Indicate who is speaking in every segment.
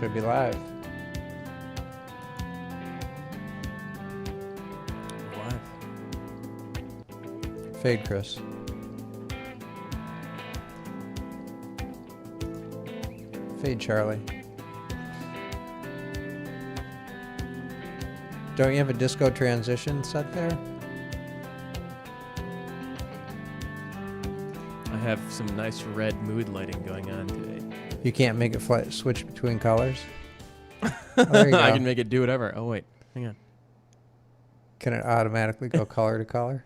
Speaker 1: Should be live.
Speaker 2: Live.
Speaker 1: Fade, Chris. Fade, Charlie. Don't you have a disco transition set there?
Speaker 2: I have some nice red mood lighting going on today.
Speaker 1: You can't make it switch between colors? Oh, there you go.
Speaker 2: I can make it do whatever. Oh, wait. Hang on.
Speaker 1: Can it automatically go color to color?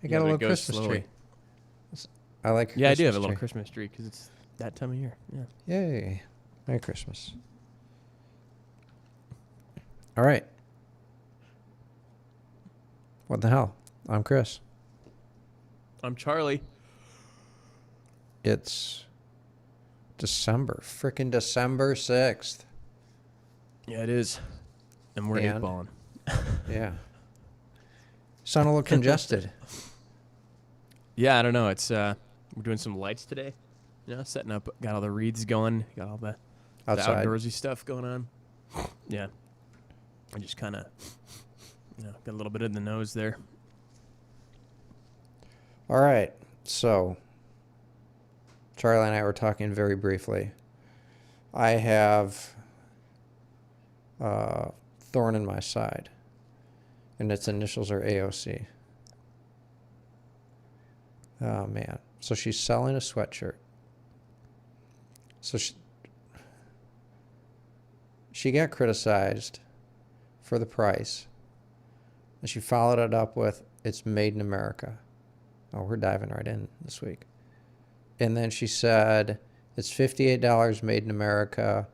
Speaker 1: I got a
Speaker 2: but it
Speaker 1: little
Speaker 2: goes
Speaker 1: Christmas
Speaker 2: slowly.
Speaker 1: tree. I like your
Speaker 2: Yeah, I do have a
Speaker 1: Christmas
Speaker 2: little
Speaker 1: tree.
Speaker 2: Christmas tree because it's that time of year. Yeah.
Speaker 1: Yay. Merry Christmas. All right. What the hell? I'm Chris.
Speaker 2: I'm Charlie.
Speaker 1: It's frickin' December 6th.
Speaker 2: Yeah, it is. And we're
Speaker 1: And?
Speaker 2: eight-balling.
Speaker 1: Yeah. Sound a little congested.
Speaker 2: Yeah, I don't know. It's we're doing some lights today. You know, setting up. Got all the reeds going. Got all the
Speaker 1: Outside.
Speaker 2: outdoorsy stuff going on. Yeah. I just kind of, got a little bit in the nose there.
Speaker 1: All right. So, Charlie and I were talking very briefly. I have thorn in my side, and its initials are AOC. Oh, man. So she's selling a sweatshirt. So she got criticized for the price, and she followed it up with, it's made in America. Oh, we're diving right in this week. And then she said, it's $58 made in America.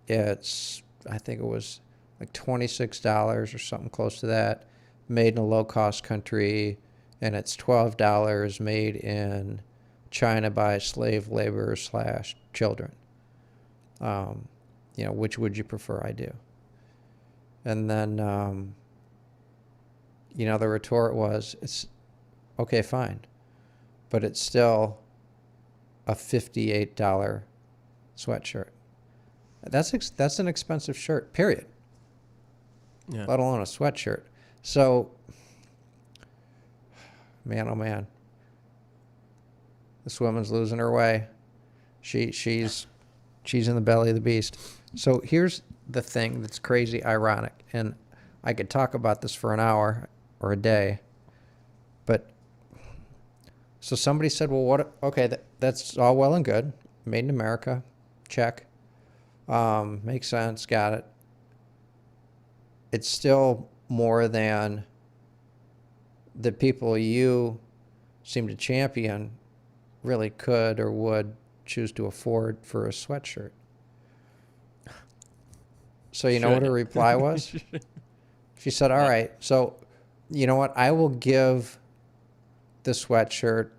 Speaker 1: It's, I think it was like $26 or something close to that, made in a low-cost country. And it's $12 made in China by slave labor / children. Which would you prefer? I do. And then, the retort was, it's okay, fine, but it's still a $58 sweatshirt. That's an expensive shirt, period.
Speaker 2: Yeah.
Speaker 1: Let alone a sweatshirt. So, man, oh man, this woman's losing her way. She's in the belly of the beast. So here's the thing that's crazy ironic, and I could talk about this for an hour or a day, but so somebody said, well, what? Okay, that's all well and good. Made in America, check. Makes sense, got it. It's still more than the people you seem to champion really could or would choose to afford for a sweatshirt. So you know what her reply was? She said, all right, so you know what? I will give the sweatshirt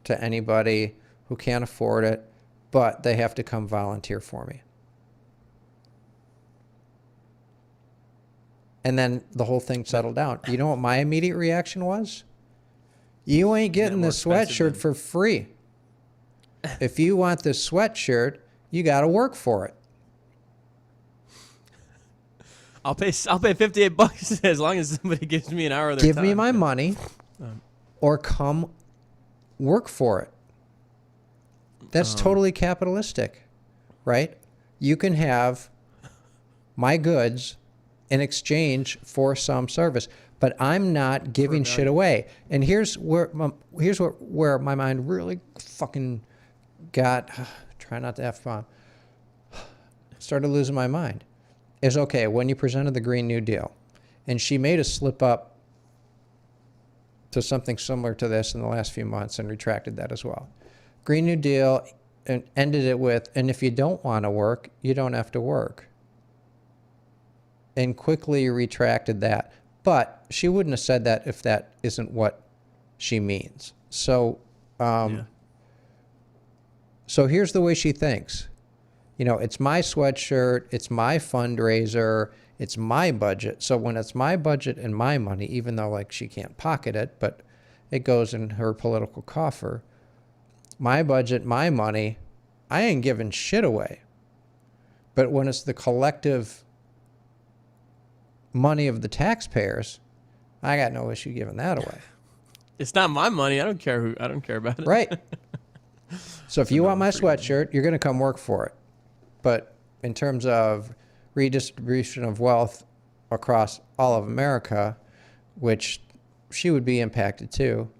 Speaker 1: to anybody who can't afford it, but they have to come volunteer for me. And then the whole thing settled down. You know what my immediate reaction was? You ain't getting this sweatshirt for free. If you want this sweatshirt, you got to work for it.
Speaker 2: I'll pay $58 as long as somebody gives me an hour of their
Speaker 1: Give
Speaker 2: time.
Speaker 1: me my money or come work for it. That's totally capitalistic, right? You can have my goods in exchange for some service, but I'm not giving shit away. And here's where my mind really fucking got, try not to F-bomb, started losing my mind. Is okay, when you presented the Green New Deal, and she made a slip up to something similar to this in the last few months and retracted that as well. Green New Deal and ended it with, and if you don't want to work, you don't have to work. And quickly retracted that. But she wouldn't have said that if that isn't what she means. So, So here's the way she thinks. It's my sweatshirt, it's my fundraiser, it's my budget. So when it's my budget and my money, even though she can't pocket it, but it goes in her political coffer, my budget, my money, I ain't giving shit away. But when it's the collective money of the taxpayers, I got no issue giving that away.
Speaker 2: It's not my money. I don't care about it.
Speaker 1: Right. So if you want my
Speaker 2: free money.
Speaker 1: sweatshirt, you're going to come work for it. But in terms of redistribution of wealth across all of America, which she would be impacted too,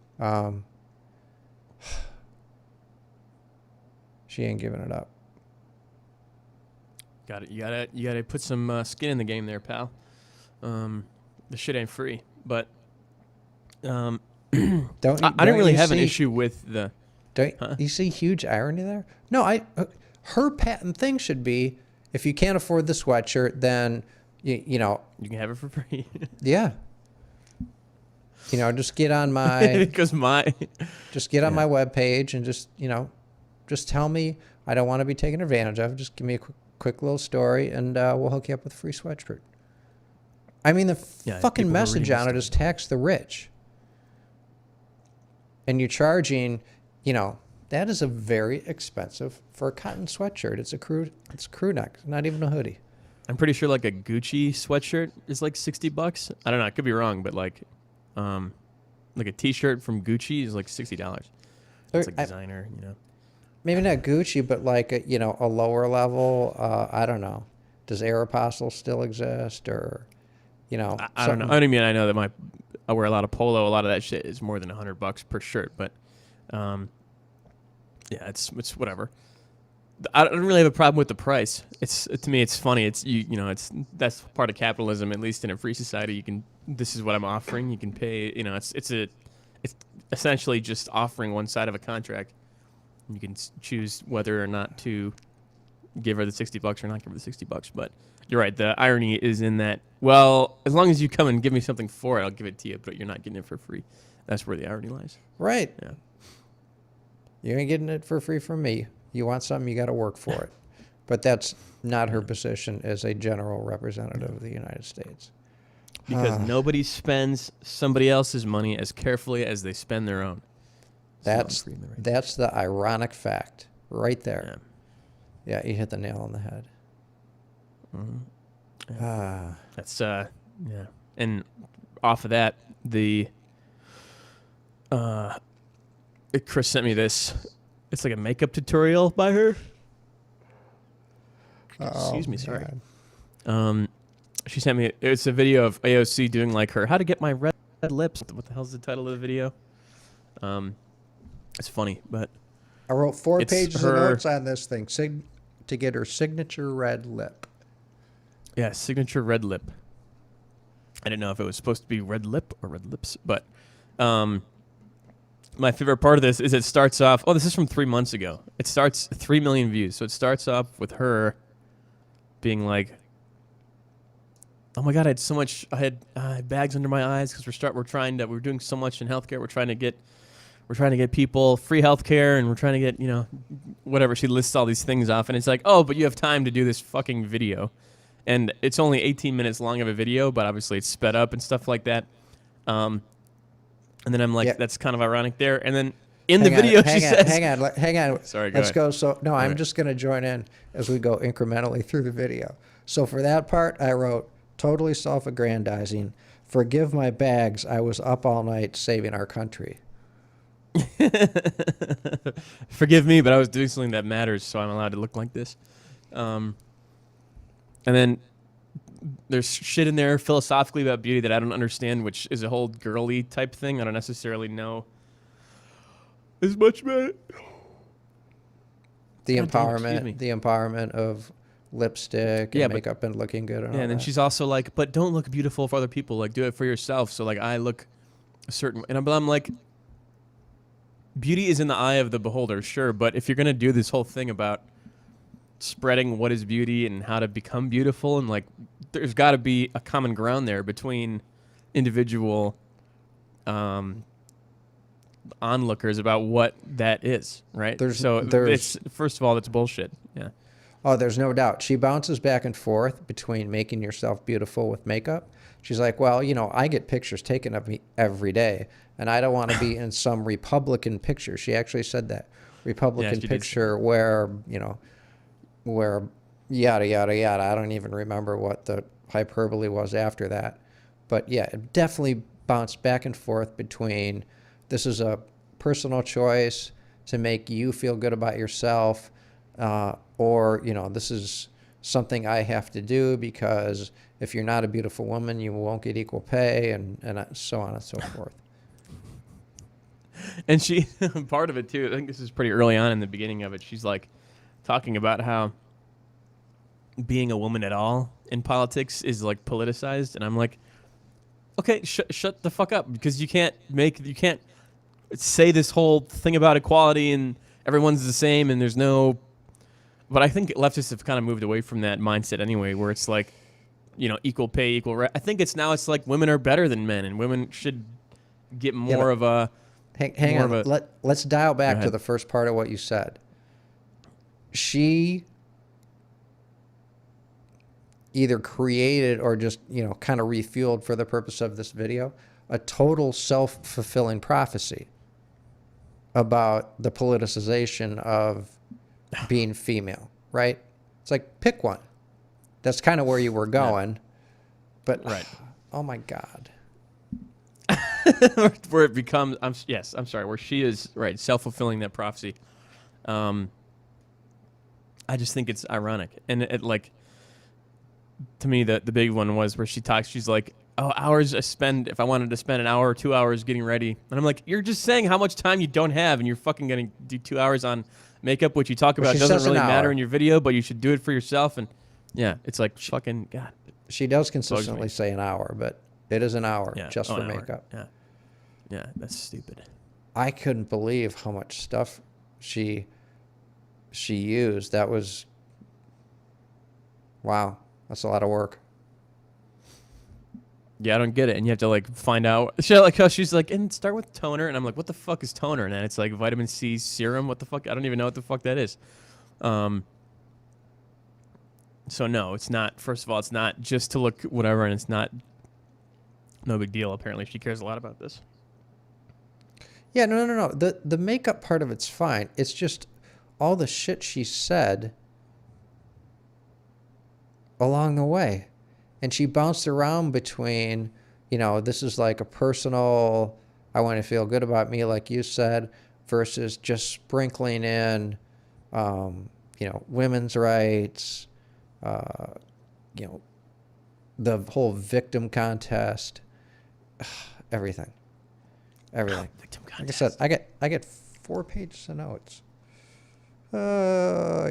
Speaker 1: she ain't giving it up.
Speaker 2: Got it. You gotta put some skin in the game there, pal. The shit ain't free, but I don't really have an issue with the.
Speaker 1: Don't you see huge irony there? No, her patent thing should be, if you can't afford the sweatshirt, then you know,
Speaker 2: You can have it for free.
Speaker 1: yeah. You know, just get on my
Speaker 2: Because my
Speaker 1: just get on my webpage and just, you know, just tell me I don't want to be taken advantage of. Just give me a quick little story, and we'll hook you up with a free sweatshirt. I mean, the fucking
Speaker 2: people are
Speaker 1: message
Speaker 2: reading
Speaker 1: on it is tax the rich. And you're charging, you know, that is a very expensive for a cotton sweatshirt. It's a crew neck, not even a hoodie.
Speaker 2: I'm pretty sure like a Gucci sweatshirt is like $60. I don't know. I could be wrong, but like a T-shirt from Gucci is like $60. It's like designer, you know.
Speaker 1: Maybe not Gucci, but like a, you know, a lower level. I don't know. Does Aeropostale still exist, or, you know?
Speaker 2: I don't know. I mean, I know that I wear a lot of polo. A lot of that shit is more than $100 per shirt, but yeah, it's whatever. I don't really have a problem with the price. To me, it's funny. It's you know, that's part of capitalism. At least in a free society, this is what I'm offering. You can pay. You know, it's essentially just offering one side of a contract. You can choose whether or not to give her the $60 or not give her the $60. But you're right. The irony is in that, well, as long as you come and give me something for it, I'll give it to you, but you're not getting it for free. That's where the irony lies.
Speaker 1: Right.
Speaker 2: Yeah.
Speaker 1: You ain't getting it for free from me. You want something, you got to work for it. But that's not her position as a general representative of the United States.
Speaker 2: Because nobody spends somebody else's money as carefully as they spend their own.
Speaker 1: That's the ironic fact right there. Yeah, you hit the nail on the head.
Speaker 2: Mm-hmm. Yeah. That's yeah. And off of that, Chris sent me this. It's like a makeup tutorial by her. Excuse me, sorry. She sent me. It's a video of AOC doing like her how to get my red lips. What the hell's the title of the video? It's funny, but
Speaker 1: I wrote 4 pages of notes on this thing to get her signature red lip.
Speaker 2: Yeah, signature red lip. I didn't know if it was supposed to be red lip or red lips, but my favorite part of this is it starts off. Oh, this is from 3 months ago. It starts 3 million views. So it starts off with her being like, "Oh my God, I had so much. I had bags under my eyes because we're doing so much in healthcare. We're trying to get people free healthcare, and we're trying to get, you know, whatever." She lists all these things off, and it's like, oh, but you have time to do this fucking video, and it's only 18 minutes long of a video, but obviously it's sped up and stuff like that. And then I'm like, that's kind of ironic there. And then in the video, she says,
Speaker 1: hang on.
Speaker 2: Sorry,
Speaker 1: let's go. So, no, I'm just going to join in as we go incrementally through the video. So for that part, I wrote, totally self-aggrandizing. Forgive my bags. I was up all night saving our country.
Speaker 2: Forgive me, but I was doing something that matters, so I'm allowed to look like this. And then there's shit in there philosophically about beauty that I don't understand, which is a whole girly type thing. I don't necessarily know as much about it.
Speaker 1: The empowerment of lipstick and makeup and looking good. And
Speaker 2: and then she's also like, but don't look beautiful for other people. Like, do it for yourself. So like, I look a certain way. And I'm like, beauty is in the eye of the beholder, sure. But if you're going to do this whole thing about spreading what is beauty and how to become beautiful, and like, there's got to be a common ground there between individual onlookers about what that is, right? It's first of all, that's bullshit. Yeah.
Speaker 1: Oh, there's no doubt. She bounces back and forth between making yourself beautiful with makeup. She's like, well, you know, I get pictures taken of me every day, and I don't want to be in some Republican picture. She actually said that. Republican picture where, you know, yada, yada, yada. I don't even remember what the hyperbole was after that. But yeah, it definitely bounced back and forth between this is a personal choice to make you feel good about yourself, or, this is something I have to do because if you're not a beautiful woman, you won't get equal pay, and so on and so forth.
Speaker 2: And she, part of it too, I think this is pretty early on in the beginning of it. She's like talking about how being a woman at all in politics is like politicized. And I'm like, okay, shut the fuck up, because you can't say this whole thing about equality and everyone's the same and there's no, but I think leftists have kind of moved away from that mindset anyway, where it's like, equal pay, equal right. I think it's like women are better than men and women should get more of a,
Speaker 1: hang on. Let's dial back to the first part of what you said. She either created or just, kind of refueled for the purpose of this video, a total self-fulfilling prophecy about the politicization of being female, right? It's like, pick one. That's kind of where you were going. But,
Speaker 2: right.
Speaker 1: Oh my God.
Speaker 2: Where it becomes, I'm sorry, where she is, right, self-fulfilling that prophecy. I just think it's ironic. And it like, to me, the big one was where she's like, oh, hours I spend, if I wanted to spend an hour or 2 hours getting ready. And I'm like, you're just saying how much time you don't have, and you're fucking going to do 2 hours on makeup, which you talk about doesn't really matter in your video, but you should do it for yourself. And yeah, it's like, fucking God.
Speaker 1: She does consistently say an hour, but it is an hour just for makeup.
Speaker 2: Yeah. Yeah, that's stupid.
Speaker 1: I couldn't believe how much stuff she used. That was, wow, that's a lot of work.
Speaker 2: Yeah, I don't get it. And you have to like find out. Like how she's like, and start with toner. And I'm like, what the fuck is toner? And then it's like vitamin C serum. What the fuck? I don't even know what the fuck that is. So no, it's not. First of all, it's not just to look whatever. And it's not no big deal. Apparently she cares a lot about this.
Speaker 1: Yeah, no. The makeup part of it's fine. It's just all the shit she said along the way. And she bounced around between, this is like a personal, I want to feel good about me, like you said, versus just sprinkling in, women's rights, the whole victim contest, everything.
Speaker 2: Victim contest.
Speaker 1: Like I said, I get 4 pages of notes. There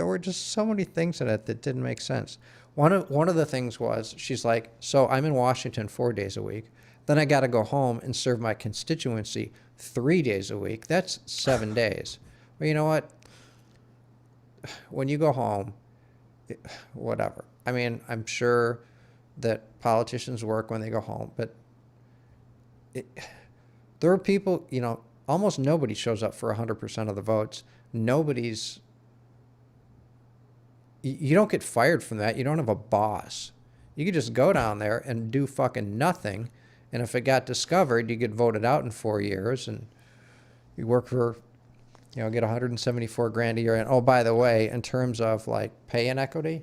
Speaker 1: were just so many things in it that didn't make sense. One of the things was, she's like, so I'm in Washington 4 days a week. Then I got to go home and serve my constituency 3 days a week. That's 7 days. Well, you know what? When you go home, whatever. I mean, I'm sure that politicians work when they go home, but there are people, almost nobody shows up for 100% of the votes. You don't get fired from that. You don't have a boss. You could just go down there and do fucking nothing. And if it got discovered, you get voted out in 4 years and you work for, get 174 grand a year. And oh, by the way, in terms of like pay inequity,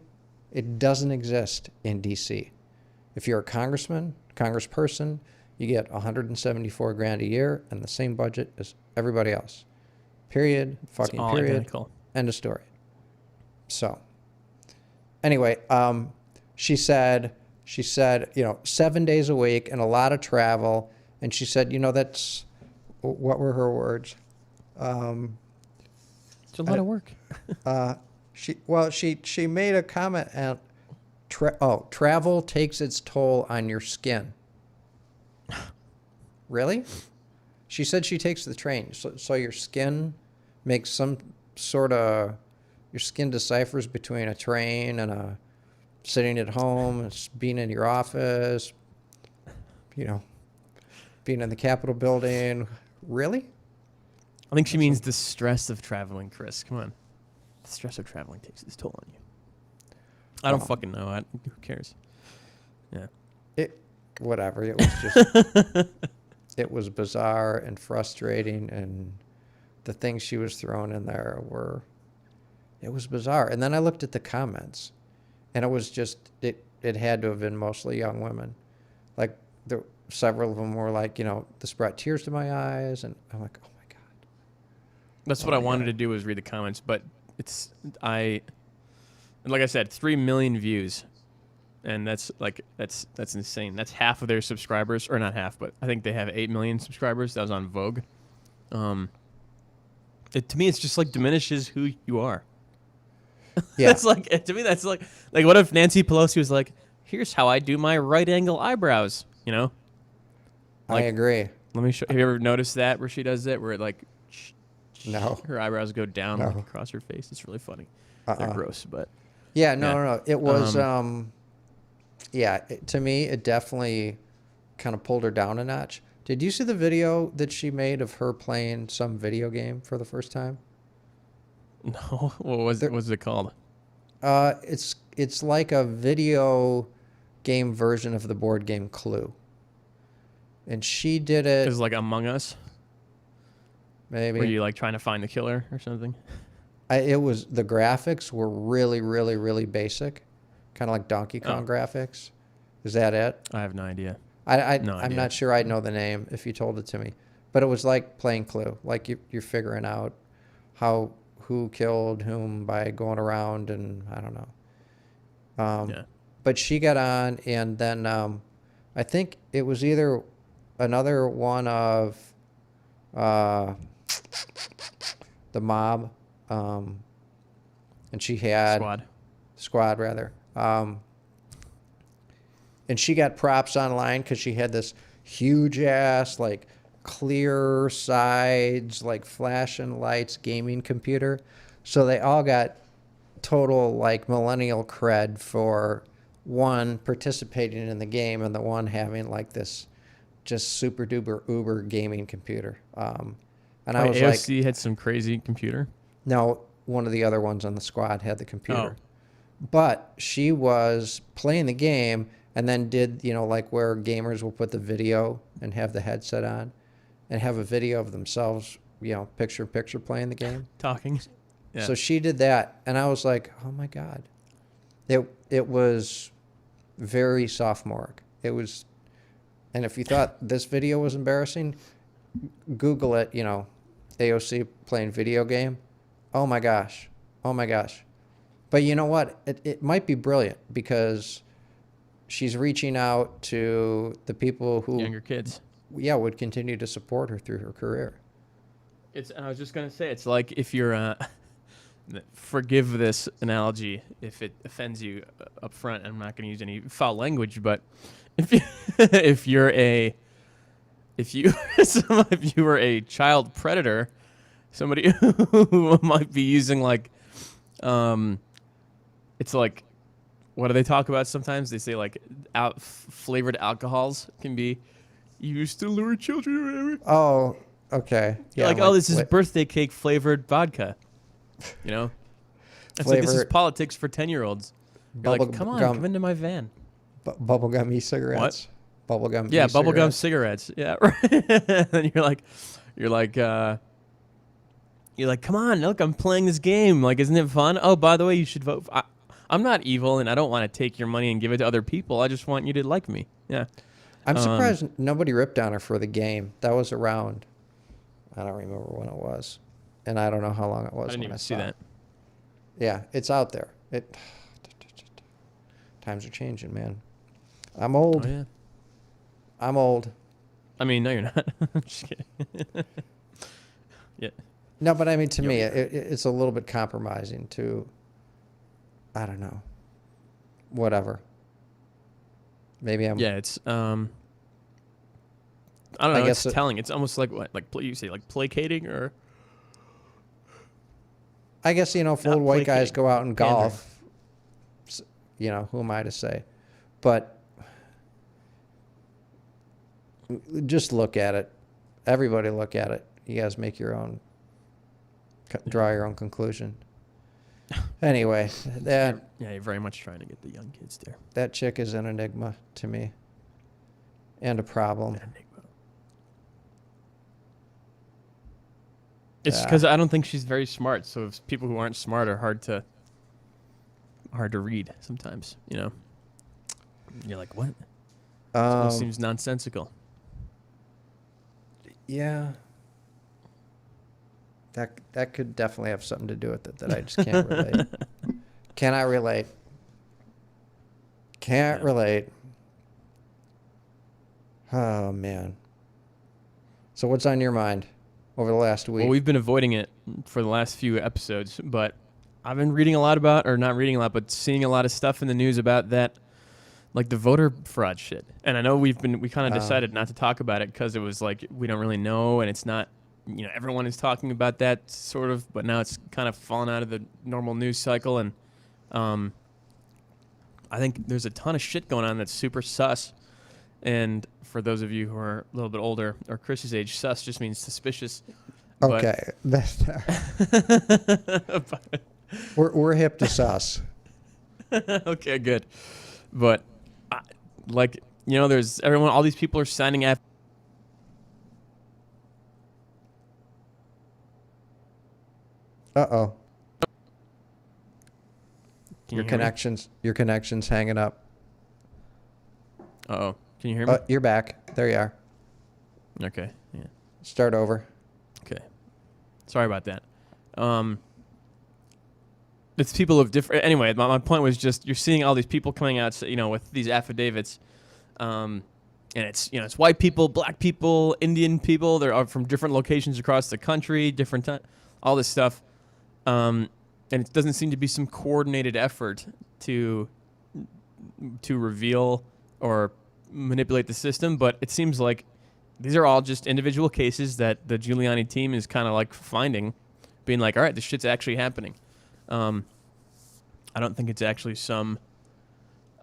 Speaker 1: it doesn't exist in DC. If you're a congressperson, you get 174 grand a year and the same budget as everybody else. Period. Fucking period.
Speaker 2: Identical.
Speaker 1: End of story. So, anyway, she said, 7 days a week and a lot of travel. And she said, that's, what were her words?
Speaker 2: It's a lot of work.
Speaker 1: She made a comment and travel takes its toll on your skin. Really? She said she takes the train. So your skin makes some sort of, your skin deciphers between a train and sitting at home, being in your office, being in the Capitol building. Really?
Speaker 2: I think she means the stress of traveling, Chris. Come on. The stress of traveling takes its toll on you. I don't fucking know. Who cares? Yeah.
Speaker 1: Whatever. It was just, it was bizarre and frustrating, and the things she was throwing in there were It was bizarre. And then I looked at the comments, and it was just it had to have been mostly young women. Like several of them were like, this brought tears to my eyes, and I'm like, oh my God.
Speaker 2: That's what I wanted to do was read the comments, but and like I said, 3 million views, and that's insane. That's half of their subscribers, or not half, but I think they have 8 million subscribers. That was on Vogue. To me, it's just like diminishes who you are.
Speaker 1: Yeah.
Speaker 2: That's like, to me, that's like what if Nancy Pelosi was like, here's how I do my right angle eyebrows, Like,
Speaker 1: I agree.
Speaker 2: let me show. Have you ever noticed that where she does that, where it like,
Speaker 1: No.
Speaker 2: her eyebrows go down
Speaker 1: No.
Speaker 2: like across her face? It's really funny. They're gross, but
Speaker 1: Yeah,
Speaker 2: Yeah.
Speaker 1: no. It was, to me, it definitely kind of pulled her down a notch. Did you see the video that she made of her playing some video game for the first time?
Speaker 2: no. What was it called?
Speaker 1: It's like a video game version of the board game Clue. And she did it,
Speaker 2: Is like Among Us,
Speaker 1: maybe.
Speaker 2: where you like trying to find the killer or something.
Speaker 1: The graphics were really, really, really basic, kind of like Donkey Kong graphics. Is that it?
Speaker 2: I have no idea.
Speaker 1: I'm
Speaker 2: idea.
Speaker 1: not sure I'd know the name if you told it to me, but it was like playing Clue. Like you're figuring out who killed whom by going around, and I don't know.
Speaker 2: Yeah.
Speaker 1: But she got on, and then I think it was either another one of the mob, and she had squad rather. And she got props online because she had this huge ass, like clear sides, like flashing lights gaming computer. So they all got total like millennial cred for one participating in the game and the one having like this just super duper uber gaming computer. And I was
Speaker 2: AOC
Speaker 1: like,
Speaker 2: had some crazy computer.
Speaker 1: no, one of the other ones on the squad had the computer. But she was playing the game and then did, like where gamers will put the video and have the headset on and have a video of themselves, picture in picture playing the game.
Speaker 2: Talking. Yeah.
Speaker 1: So she did that, and I was like, oh my God. It was very sophomoric. It was, and if you thought this video was embarrassing, Google it, AOC playing video game. Oh my gosh. But you know what? It might be brilliant because she's reaching out to the people who
Speaker 2: Younger kids.
Speaker 1: would continue to support her through her career.
Speaker 2: I was just gonna say, it's like if you're forgive this analogy if it offends you up front. I'm not gonna use any foul language, but if you were a child predator, somebody who might be using like it's like, what do they talk about sometimes? They say like flavored alcohols can be used to lure children or whatever.
Speaker 1: Oh, okay. Yeah,
Speaker 2: Like, oh, this is birthday cake flavored vodka. It's like, this is politics for 10yearolds. You're like, come into my van.
Speaker 1: Bubblegum cigarettes. What? Bubblegum.
Speaker 2: Yeah, bubblegum cigarettes. Yeah, right. And you're like, come on, look, I'm playing this game. Like, isn't it fun? Oh, by the way, you should vote. I'm not evil, and I don't want to take your money and give it to other people. I just want you to like me. Yeah.
Speaker 1: I'm surprised nobody ripped on her for the game. That was around, I don't remember when it was, and I don't know how long it was.
Speaker 2: I didn't even see that.
Speaker 1: Yeah, it's out there. Times are changing, man. I'm old.
Speaker 2: Oh, yeah.
Speaker 1: I'm old.
Speaker 2: I mean, no, you're not. I'm just kidding. Yeah.
Speaker 1: No, but I mean, to me, it's a little bit compromising to, I don't know, whatever. Maybe I'm.
Speaker 2: Yeah, it's I don't know. It's telling. It's almost like what, like you say, like placating, or.
Speaker 1: I guess if old white guys go out and golf, who am I to say? But just look at it. Everybody look at it. You guys make your own. Draw your own conclusion. Anyway,
Speaker 2: you're very much trying to get the young kids there.
Speaker 1: That chick is an enigma to me, and a problem.
Speaker 2: It's because I don't think she's very smart. So if people who aren't smart are hard to read sometimes. You know, you're like, what? It seems nonsensical.
Speaker 1: Yeah. That could definitely have something to do with it that I just can't relate. Cannot relate. Can't relate. Oh, man. So what's on your mind over the last week?
Speaker 2: Well, we've been avoiding it for the last few episodes, but I've been reading a lot about, or not reading a lot, but seeing a lot of stuff in the news about that, like the voter fraud shit. And I know we kind of decided not to talk about it because it was like, we don't really know, and it's not, you know, everyone is talking about that sort of, but now it's kind of fallen out of the normal news cycle. And I think there's a ton of shit going on that's super sus. And for those of you who are a little bit older, or Chris's age, sus just means suspicious.
Speaker 1: Okay. We're hip to sus.
Speaker 2: Okay, good. But, like, you know, there's all these people are signing up.
Speaker 1: Uh-oh.
Speaker 2: Can
Speaker 1: Your
Speaker 2: you hear me?
Speaker 1: connection's hanging up.
Speaker 2: Uh-oh. Can you hear me?
Speaker 1: You're back. There you are.
Speaker 2: Okay. Yeah.
Speaker 1: Start over.
Speaker 2: Okay. Sorry about that. It's people of different. Anyway, my point was just you're seeing all these people coming out, you know, with these affidavits, and it's, you know, it's white people, black people, Indian people. They're from different locations across the country, different all this stuff, and it doesn't seem to be some coordinated effort to reveal or manipulate the system. But it seems like these are all just individual cases that the Giuliani team is kind of like finding, being like, all right, this shit's actually happening. I don't think it's actually some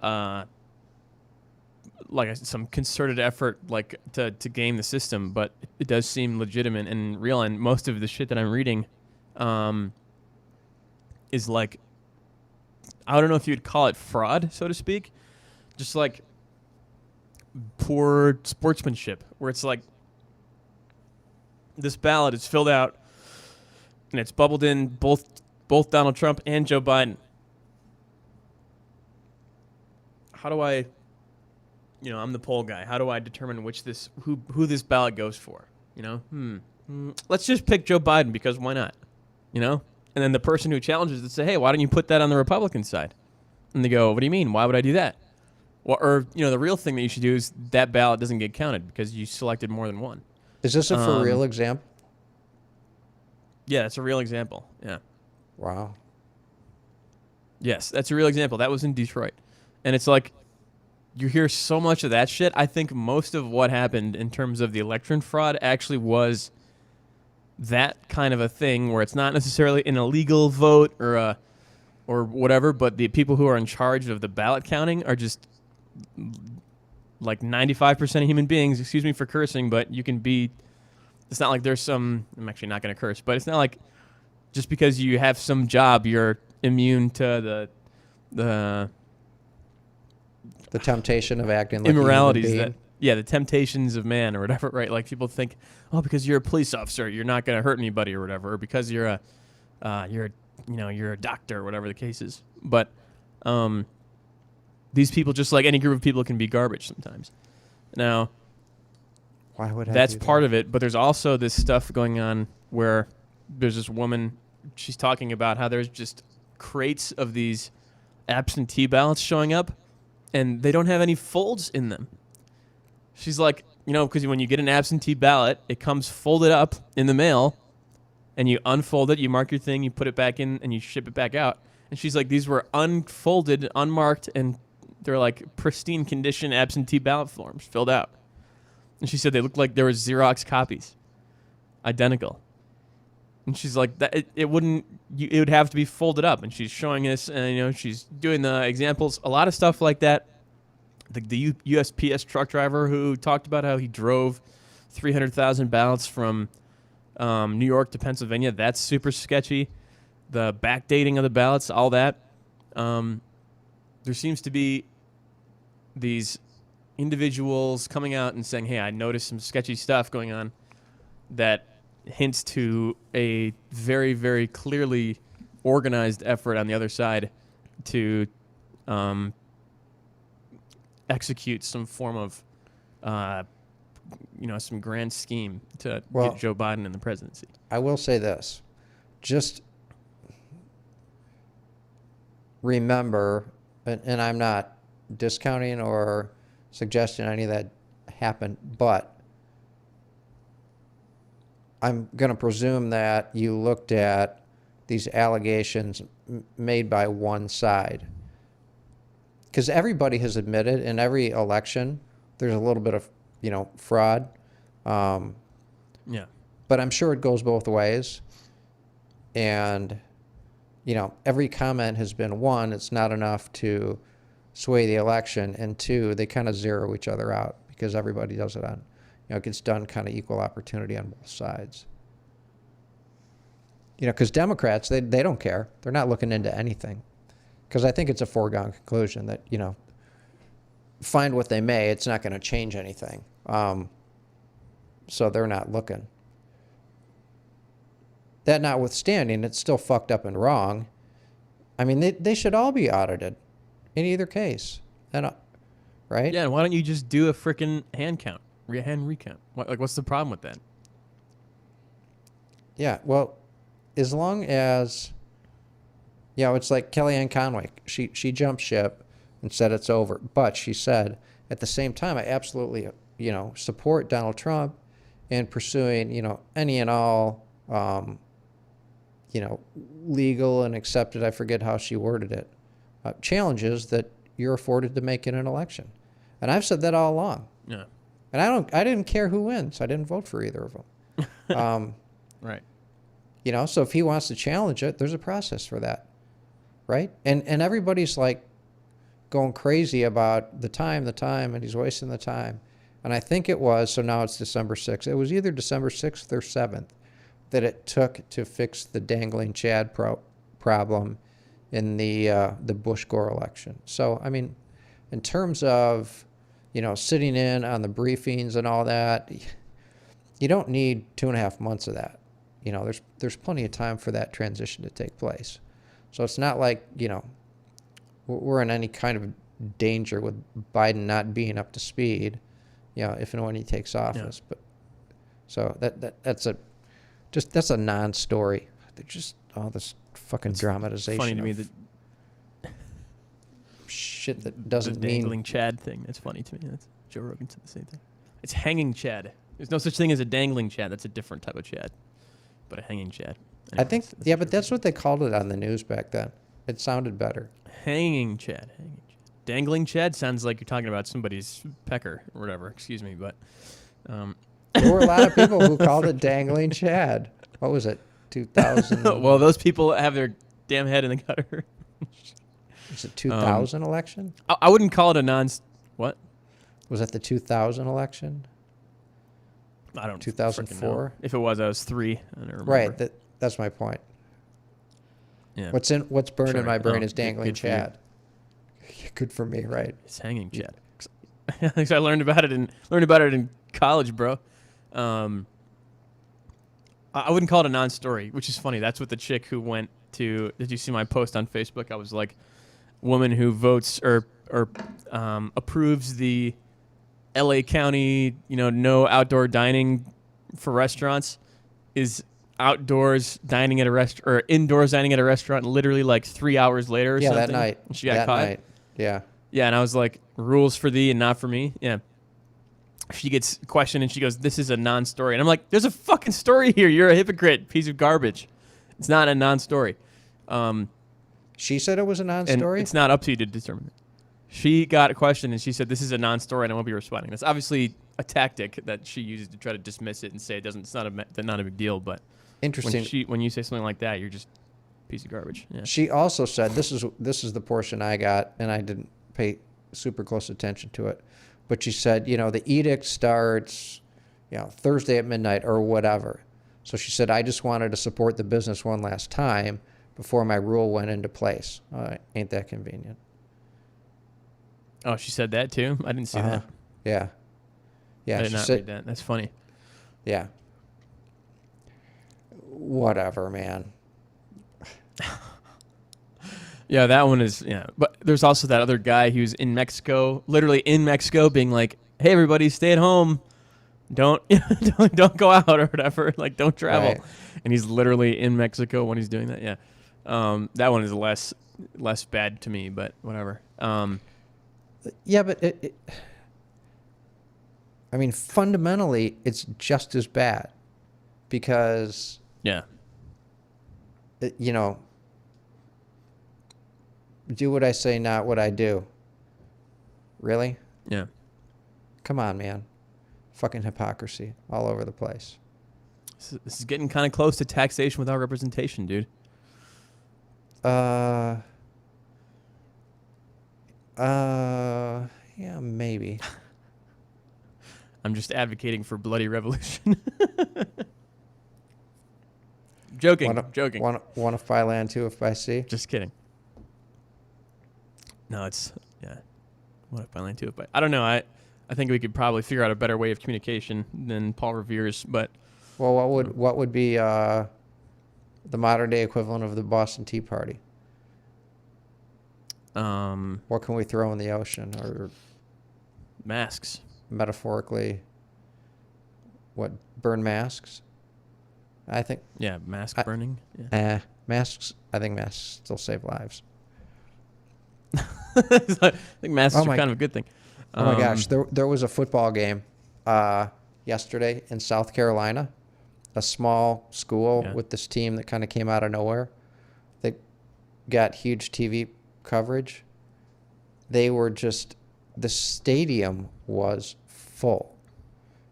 Speaker 2: some concerted effort like to game the system, but it does seem legitimate and real. And most of the shit that I'm reading is like, I don't know if you'd call it fraud, so to speak, just like poor sportsmanship, where it's like this ballot is filled out and it's bubbled in both Donald Trump and Joe Biden. How do I, you know, I'm the poll guy. How do I determine who this ballot goes for? You know, let's just pick Joe Biden because why not? You know, and then the person who challenges it say, hey, why don't you put that on the Republican side? And they go, what do you mean? Why would I do that? Or you know, the real thing that you should do is that ballot doesn't get counted because you selected more than one.
Speaker 1: Is this a for real example?
Speaker 2: Yeah, it's a real example. Yeah.
Speaker 1: Wow.
Speaker 2: Yes, that's a real example. That was in Detroit. And it's like, you hear so much of that shit. I think most of what happened in terms of the election fraud actually was that kind of a thing where it's not necessarily an illegal vote or whatever, but the people who are in charge of the ballot counting are just like 95% of human beings. Excuse me for cursing, but you can be, it's not like there's some, I'm actually not going to curse, but it's not like just because you have some job, you're immune to the
Speaker 1: temptation of acting like
Speaker 2: immoralities
Speaker 1: a human
Speaker 2: the temptations of man or whatever, right? Like people think, oh, because you're a police officer, you're not going to hurt anybody or whatever, or because you're a doctor or whatever the case is. But these people, just like any group of people, can be garbage sometimes. Now,
Speaker 1: Why would I
Speaker 2: that's
Speaker 1: do
Speaker 2: part
Speaker 1: that?
Speaker 2: of it, but there's also this stuff going on where there's this woman, she's talking about how there's just crates of these absentee ballots showing up and they don't have any folds in them. She's like, you know, because when you get an absentee ballot, it comes folded up in the mail and you unfold it, you mark your thing, you put it back in and you ship it back out. And she's like, these were unfolded, unmarked, and they're like pristine condition absentee ballot forms filled out. And she said they looked like there were Xerox copies, identical. And she's like, that it would have to be folded up. And she's showing this, and you know, she's doing the examples, a lot of stuff like that. The USPS truck driver who talked about how he drove 300,000 ballots from New York to Pennsylvania, that's super sketchy. The backdating of the ballots, all that. There seems to be these individuals coming out and saying, hey, I noticed some sketchy stuff going on that hints to a very, very clearly organized effort on the other side to execute some form of, some grand scheme to get Joe Biden in the presidency.
Speaker 1: I will say this. Just remember, and I'm not discounting or suggesting any of that happened, but I'm going to presume that you looked at these allegations made by one side. Because everybody has admitted in every election there's a little bit of, fraud.
Speaker 2: Yeah.
Speaker 1: But I'm sure it goes both ways. And, every comment has been, one, it's not enough to sway the election, and two, they kind of zero each other out because everybody does it on, it gets done kind of equal opportunity on both sides. Because Democrats, they don't care. They're not looking into anything. Because I think it's a foregone conclusion that, find what they may, it's not going to change anything. So they're not looking. That notwithstanding, it's still fucked up and wrong. I mean, they should all be audited in either case. And, right?
Speaker 2: Yeah, and why don't you just do a freaking hand recount? What's the problem with that?
Speaker 1: Yeah, well, as long as, it's like Kellyanne Conway. She jumped ship and said it's over. But she said, at the same time, I absolutely, support Donald Trump in pursuing, any and all, legal and accepted, I forget how she worded it, challenges that you're afforded to make in an election. And I've said that all along.
Speaker 2: Yeah.
Speaker 1: And I didn't care who wins. I didn't vote for either of them.
Speaker 2: Right.
Speaker 1: So if he wants to challenge it, there's a process for that. Right? And everybody's like going crazy about the time, and he's wasting the time. And I think it was, so now it's December 6th. It was either December 6th or 7th that it took to fix the dangling Chad problem in the Bush-Gore election. So, I mean, in terms of, sitting in on the briefings and all that, you don't need 2.5 months of that. There's plenty of time for that transition to take place. So it's not like, we're in any kind of danger with Biden not being up to speed, if and when he takes office. Yeah. But so that's a non-story. They're just all this fucking dramatization.
Speaker 2: Funny to me that
Speaker 1: shit that doesn't
Speaker 2: the
Speaker 1: mean
Speaker 2: dangling Chad thing. That's funny to me. That's Joe Rogan said the same thing. It's hanging Chad. There's no such thing as a dangling Chad. That's a different type of Chad, but a hanging Chad.
Speaker 1: Anyway, I think but that's what they called it on the news back then. It sounded better.
Speaker 2: Hanging Chad. Dangling Chad sounds like you're talking about somebody's pecker or whatever. Excuse me, but
Speaker 1: there were a lot of people who called it dangling Chad. What was it? 2000.
Speaker 2: Well, those people have their damn head in the gutter.
Speaker 1: Was it 2000 election?
Speaker 2: I wouldn't call it what?
Speaker 1: Was that the 2000 election?
Speaker 2: I don't.
Speaker 1: 2004.
Speaker 2: If it was, I was 3. I don't remember.
Speaker 1: Right. That's my point.
Speaker 2: Yeah.
Speaker 1: What's burned in my brain is dangling Chad. Good for me, right?
Speaker 2: It's hanging Chad. I learned about it in college, bro. I wouldn't call it a non-story, which is funny. That's what the chick who went to. Did you see my post on Facebook? I was like, woman who votes or approves the L.A. County, no outdoor dining for restaurants, is outdoors dining at a restaurant or indoors dining at a restaurant literally like 3 hours later or something.
Speaker 1: That night.
Speaker 2: And she got caught.
Speaker 1: Night. Yeah.
Speaker 2: Yeah, and I was like, rules for thee and not for me. Yeah. She gets questioned and she goes, this is a non-story. And I'm like, there's a fucking story here. You're a hypocrite, piece of garbage. It's not a non-story.
Speaker 1: She said it was a non-story?
Speaker 2: And it's not up to you to determine it. She got a question and she said, this is a non-story and I won't be responding. That's obviously a tactic that she uses to try to dismiss it and say it's not a big deal. But
Speaker 1: interesting.
Speaker 2: When you say something like that, you're just a piece of garbage. Yeah.
Speaker 1: She also said, this is the portion I got, and I didn't pay super close attention to it. But she said, the edict starts, Thursday at midnight or whatever. So she said, I just wanted to support the business one last time before my rule went into place. Ain't that convenient?
Speaker 2: Oh, she said that too? I didn't see that.
Speaker 1: Yeah. Yeah.
Speaker 2: I did not read that. That's funny.
Speaker 1: Yeah. whatever, man.
Speaker 2: Yeah, that one is, yeah. But there's also that other guy who's in Mexico, literally in Mexico, being like, "Hey, everybody, stay at home. Don't don't go out or whatever. Like, don't travel."
Speaker 1: Right.
Speaker 2: And he's literally in Mexico when he's doing that. Yeah, that one is less bad to me, but whatever.
Speaker 1: Yeah, but I mean, fundamentally, it's just as bad because,
Speaker 2: Yeah,
Speaker 1: you know, do what I say, not what I do. Really?
Speaker 2: yeah.
Speaker 1: Come on, man. Fucking hypocrisy all over the place.
Speaker 2: This is getting kind of close to taxation without representation, dude.
Speaker 1: Yeah, maybe.
Speaker 2: I'm just advocating for bloody revolution. Joking.
Speaker 1: Want to buy land too if I see?
Speaker 2: Just kidding. No, it's yeah. What if I land too? But I don't know. I think we could probably figure out a better way of communication than Paul Revere's. But
Speaker 1: Well, what would be the modern day equivalent of the Boston Tea Party? What can we throw in the ocean, or
Speaker 2: masks.
Speaker 1: metaphorically, what, burn masks? I think
Speaker 2: Yeah, mask burning. Yeah.
Speaker 1: masks. I think masks still save lives.
Speaker 2: I think masks
Speaker 1: Oh
Speaker 2: are
Speaker 1: my-
Speaker 2: kind of a good thing.
Speaker 1: Oh my gosh, there was a football game yesterday in South Carolina, a small school
Speaker 2: Yeah.
Speaker 1: with this team that kind of came out of nowhere. They got huge TV coverage. They were just, the stadium was full.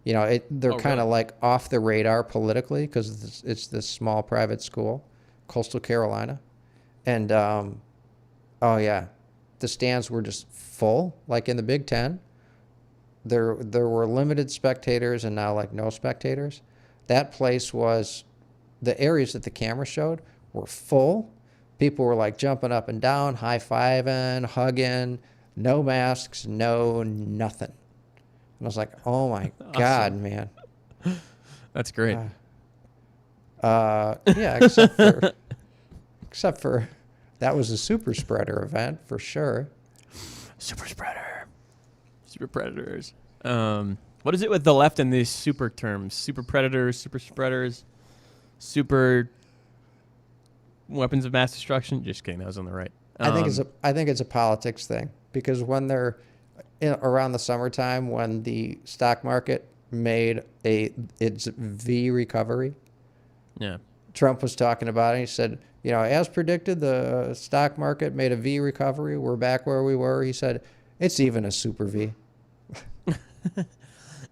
Speaker 1: You know, they're
Speaker 2: Oh,
Speaker 1: kind of
Speaker 2: really?
Speaker 1: like off the radar politically because it's this small private school, Coastal Carolina, and oh yeah, the stands were just full. Like in the Big Ten, there were limited spectators and now like no spectators. That place was, the areas that the camera showed were full. People were like jumping up and down, high-fiving, hugging, no masks, no nothing. And I was like, oh my God, man.
Speaker 2: That's great.
Speaker 1: Yeah, except for that was a super spreader event for sure.
Speaker 2: Super spreader. Super predators. What is it with the left and these super terms? Super predators, super spreaders, super weapons of mass destruction. Just kidding. That was on the right.
Speaker 1: I think it's a politics thing because when they're around the summertime, when the stock market made its V recovery,
Speaker 2: Yeah.
Speaker 1: Trump was talking about it. He said, you know, as predicted, the stock market made a V recovery. We're back where we were. He said, it's even a super V.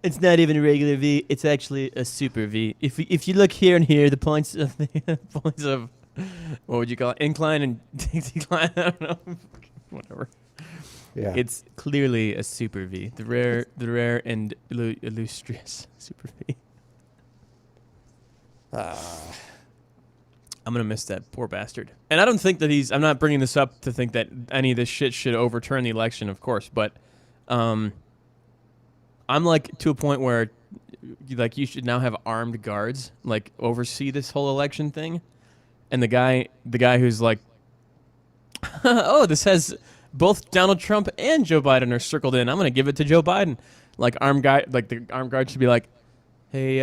Speaker 2: It's not even a regular V. It's actually a super V. If you look here and here, the points of what would you call it? Incline and decline. I don't know. Whatever.
Speaker 1: Yeah.
Speaker 2: It's clearly a super V. The rare and illustrious super V. I'm gonna miss that poor bastard. And I don't think that I'm not bringing this up to think that any of this shit should overturn the election, of course. But I'm like to a point where, like, you should now have armed guards like oversee this whole election thing. And the guy who's like, oh, this has both Donald Trump and Joe Biden are circled in. I'm gonna give it to Joe Biden. Like the armed guard should be like, hey,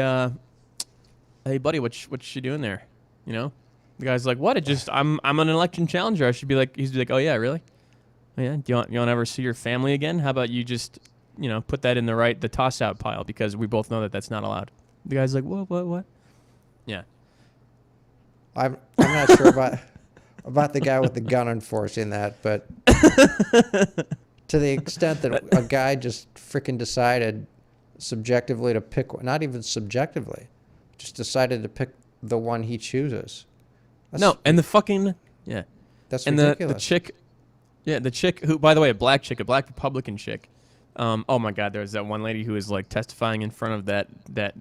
Speaker 2: hey, buddy, what you doing there? You know, the guy's like, what? I'm an election challenger. I should be like, he's like, oh yeah, really? Oh, yeah. Do you want to ever see your family again? How about you just, put that in the toss out pile because we both know that that's not allowed. The guy's like, what? Yeah.
Speaker 1: I'm not sure about the guy with the gun enforcing that, but to the extent that a guy just freaking decided subjectively to pick, not even subjectively, just decided to pick the one he chooses.
Speaker 2: And the fucking, yeah.
Speaker 1: That's
Speaker 2: and
Speaker 1: ridiculous.
Speaker 2: the chick who, by the way, a black Republican chick. Oh my God, there was that one lady who was like testifying in front of that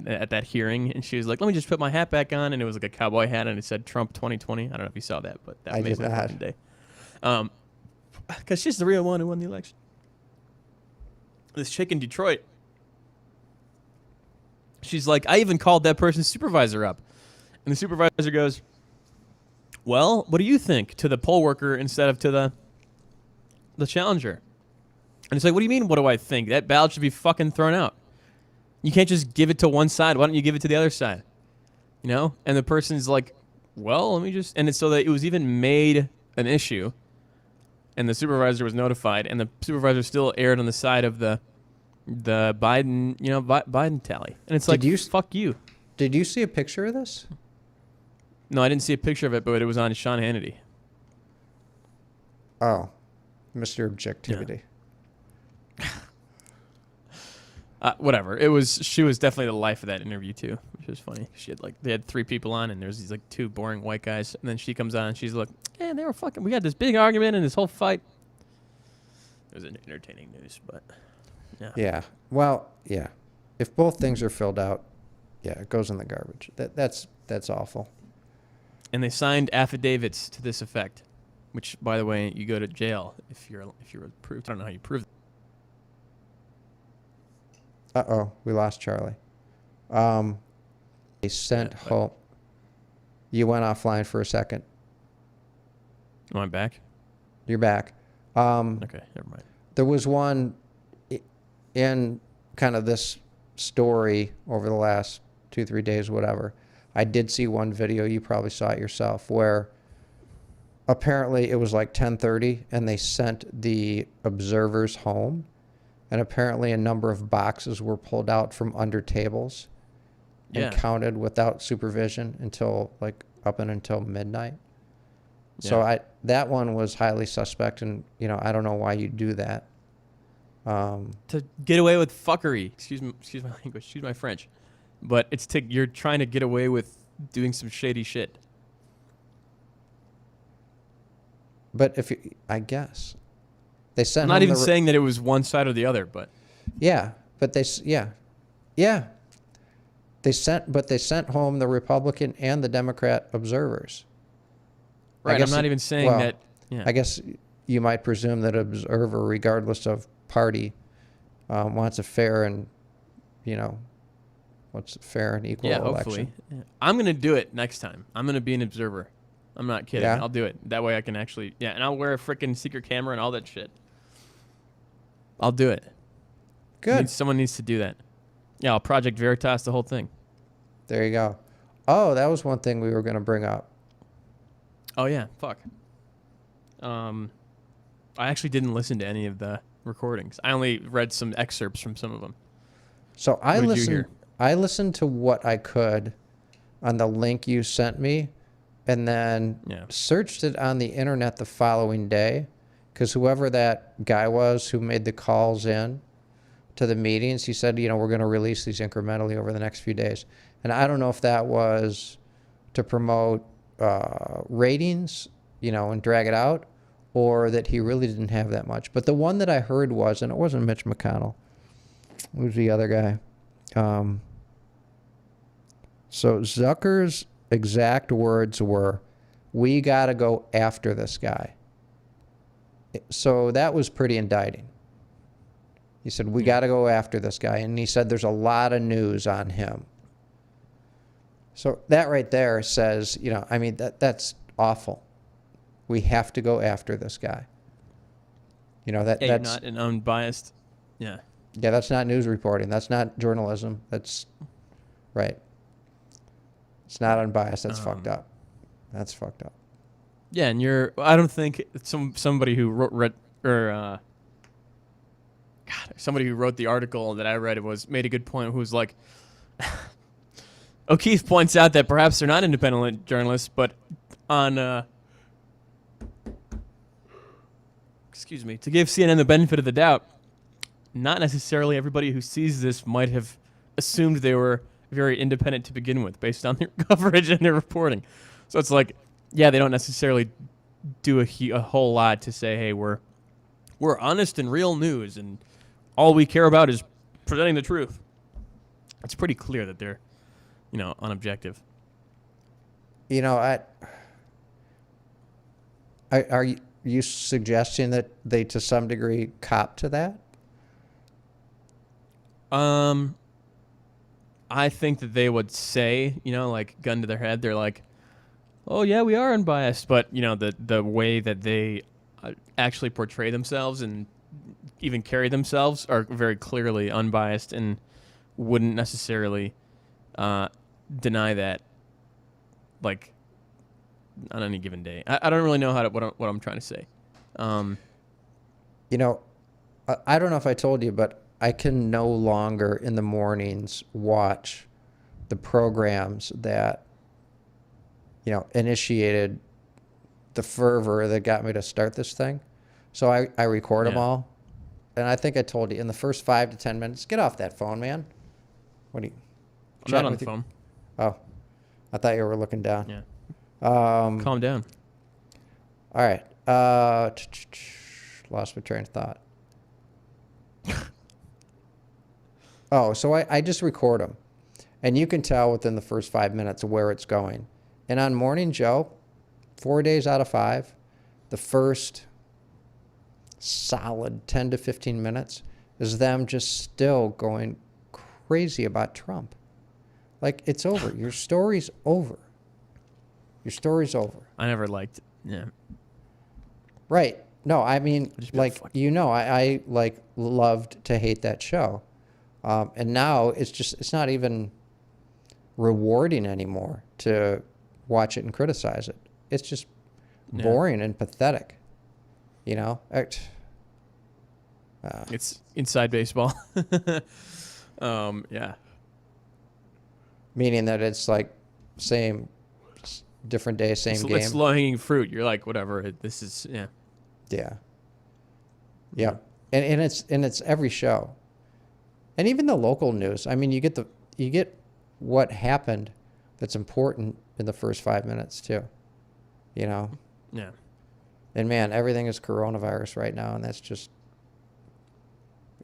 Speaker 2: at that hearing, and she was like, "Let me just put my hat back on," and it was like a cowboy hat, and it said Trump 2020. I don't know if you saw that, but that
Speaker 1: I
Speaker 2: made
Speaker 1: did
Speaker 2: my
Speaker 1: not.
Speaker 2: fucking day. Because she's the real one who won the election. This chick in Detroit. She's like, I even called that person's supervisor up. And the supervisor goes, well, what do you think, to the poll worker instead of to the challenger? And it's like, what do you mean, what do I think? That ballot should be fucking thrown out. You can't just give it to one side. Why don't you give it to the other side? You know? And the person's like, well, let me just... And it's so that it was even made an issue, and the supervisor was notified, and the supervisor still erred on the side of the Biden, Biden tally. And it's like, fuck you.
Speaker 1: Did you see a picture of this?
Speaker 2: No, I didn't see a picture of it, but it was on Sean Hannity.
Speaker 1: Oh, Mr. Objectivity.
Speaker 2: Yeah. Whatever. She was definitely the life of that interview too, which was funny. They had 3 people on, and there's these 2 boring white guys, and then she comes on and she's like, "Yeah, they were fucking. We had this big argument and this whole fight." It was entertaining news, but yeah.
Speaker 1: Yeah. Well, yeah. If both things are filled out, yeah, it goes in the garbage. That's awful.
Speaker 2: And they signed affidavits to this effect, which, by the way, you go to jail if you're approved. I don't know how you prove.
Speaker 1: Uh-oh, we lost Charlie. They sent home. You went offline for a second.
Speaker 2: Am I back?
Speaker 1: You're back.
Speaker 2: Okay, never mind.
Speaker 1: There was one in kind of this story over the last 2-3 days, whatever. I did see one video, you probably saw it yourself, where apparently it was like 10:30 and they sent the observers home, and apparently a number of boxes were pulled out from under tables and counted without supervision until until midnight. Yeah. So that one was highly suspect, and I don't know why you do that.
Speaker 2: To get away with fuckery. Excuse my language. Excuse my French. But you're trying to get away with doing some shady shit.
Speaker 1: But I guess they sent.
Speaker 2: I'm not even saying that it was one side or the other, but
Speaker 1: yeah. But they sent home the Republican and the Democrat observers.
Speaker 2: Right. I'm not even saying that. Yeah.
Speaker 1: I guess you might presume that an observer, regardless of party, wants a fair and what's fair and equal election.
Speaker 2: Hopefully. Yeah. I'm going to do it next time. I'm going to be an observer. I'm not kidding. Yeah. I'll do it. That way I can actually... Yeah, and I'll wear a freaking secret camera and all that shit. I'll do it.
Speaker 1: Good.
Speaker 2: Someone needs to do that. Yeah, I'll Project Veritas the whole thing.
Speaker 1: There you go. Oh, that was one thing we were going to bring up.
Speaker 2: Oh, yeah. Fuck. I actually didn't listen to any of the recordings. I only read some excerpts from some of them.
Speaker 1: So I listened to what I could on the link you sent me, and then searched it on the internet the following day, because whoever that guy was who made the calls in to the meetings, he said, we're going to release these incrementally over the next few days. And I don't know if that was to promote ratings, and drag it out, or that he really didn't have that much. But the one that I heard was, and it wasn't Mitch McConnell, it was the other guy. So Zucker's exact words were, "We got to go after this guy." So that was pretty indicting. He said, "We got to go after this guy." And he said there's a lot of news on him. So that right there says, that's awful. We have to go after this guy. That's
Speaker 2: you're not an unbiased. Yeah.
Speaker 1: Yeah, that's not news reporting. That's not journalism. That's right. It's not unbiased. That's fucked up. That's fucked up.
Speaker 2: Yeah, and I don't think somebody who wrote somebody who wrote the article that I read made a good point. Who was like, O'Keefe points out that perhaps they're not independent journalists, but to give CNN the benefit of the doubt, not necessarily everybody who sees this might have assumed they were very independent to begin with, based on their coverage and their reporting. So it's like, yeah, they don't necessarily do a whole lot to say, hey, we're honest and real news, and all we care about is presenting the truth. It's pretty clear that they're, unobjective.
Speaker 1: Are you suggesting that they, to some degree, cop to that?
Speaker 2: I think that they would say, like gun to their head, they're like, oh yeah, we are unbiased, but the way that they actually portray themselves and even carry themselves are very clearly unbiased and wouldn't necessarily deny that, like, on any given day. I don't really know what I'm trying to say.
Speaker 1: You know, I don't know if I told you, but I can no longer in the mornings watch the programs that, initiated the fervor that got me to start this thing. So I record them
Speaker 2: Yeah.
Speaker 1: all. And I think I told you in the first 5 to 10 minutes, get off that phone, man. What are you?
Speaker 2: I'm not
Speaker 1: chatting
Speaker 2: on
Speaker 1: with
Speaker 2: the
Speaker 1: you?
Speaker 2: phone.
Speaker 1: Oh, I thought you were looking down.
Speaker 2: Yeah.
Speaker 1: All
Speaker 2: Calm down.
Speaker 1: right. Lost my train of thought. Oh, so I just record them. And you can tell within the first 5 minutes where it's going. And on Morning Joe, 4 days out of 5, the first solid 10 to 15 minutes is them just still going crazy about Trump. Like, it's over. Your story's over. Your story's over.
Speaker 2: I never liked. Yeah.
Speaker 1: Right. No, I mean,
Speaker 2: Just be
Speaker 1: like,
Speaker 2: fuck-
Speaker 1: I like loved to hate that show. And now it's not even rewarding anymore to watch it and criticize it. It's just
Speaker 2: Yeah.
Speaker 1: boring and pathetic.
Speaker 2: It's inside baseball. Yeah.
Speaker 1: Meaning that it's like different day, same game.
Speaker 2: It's low hanging fruit. You're like, whatever. This is, yeah.
Speaker 1: Yeah. Yeah. And it's every show. And even the local news. I mean, you get what happened that's important in the first 5 minutes too.
Speaker 2: Yeah.
Speaker 1: And man, everything is coronavirus right now, and that's just